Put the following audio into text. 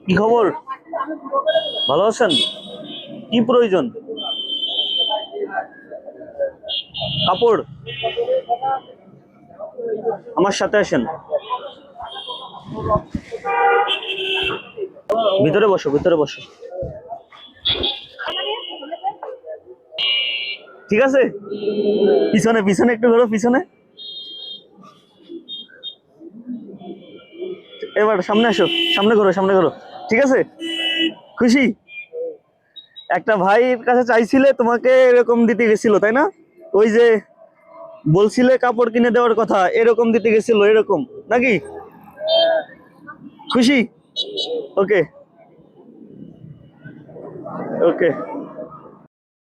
কি খবর? ভালো আছেন? কি প্রয়োজন? কাপড়? আমার সাথে আসেন, ভিতরে বসো, ভিতরে বসো। ঠিক আছে, পিছনে পিছনে একটু ঘোরো, পিছনে। এবার সামনে আসো, সামনে ঘোরো, সামনে ঘোরো। ঠিক আছে, খুশি? একটা ভাইয়ের কাছে চাইছিলে, তোমাকে এরকম দিতে গেছিল তাই না? ওই যে বলছিলে কাপড় কিনে দেওয়ার কথা, এরকম দিতে গেছিল, এরকম নাকি? খুশি? ওকে, ওকে।